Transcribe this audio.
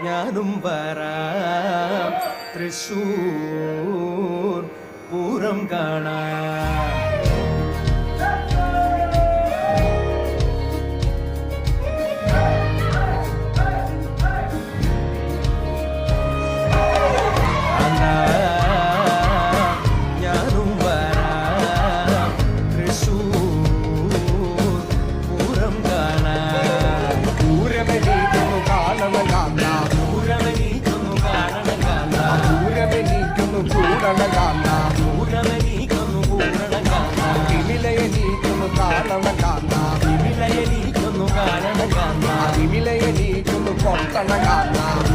ഞാനും വരാം തൃശൂർ പൂരം കാണാം. ഞാനും വരാം തൃശൂർ പൂരം കാണാം. പൂരമെണീക്കുന്നു കാണണം കാണാം, പൂരമെണീക്കുന്നു കാണണം കാണാം, പൂരമെണീക്കുന്നു കൂടണം കാണാം, പൂരമെണീക്കുന്നു കൂടണം കാണാം, വിമിലയെണീക്കുന്നു കാണണം കാണാം, വിലയെണീക്കുന്നു കാണണം കാണാം, വിമിലയെണീക്കുന്നു കൊട്ടണം കാണാം.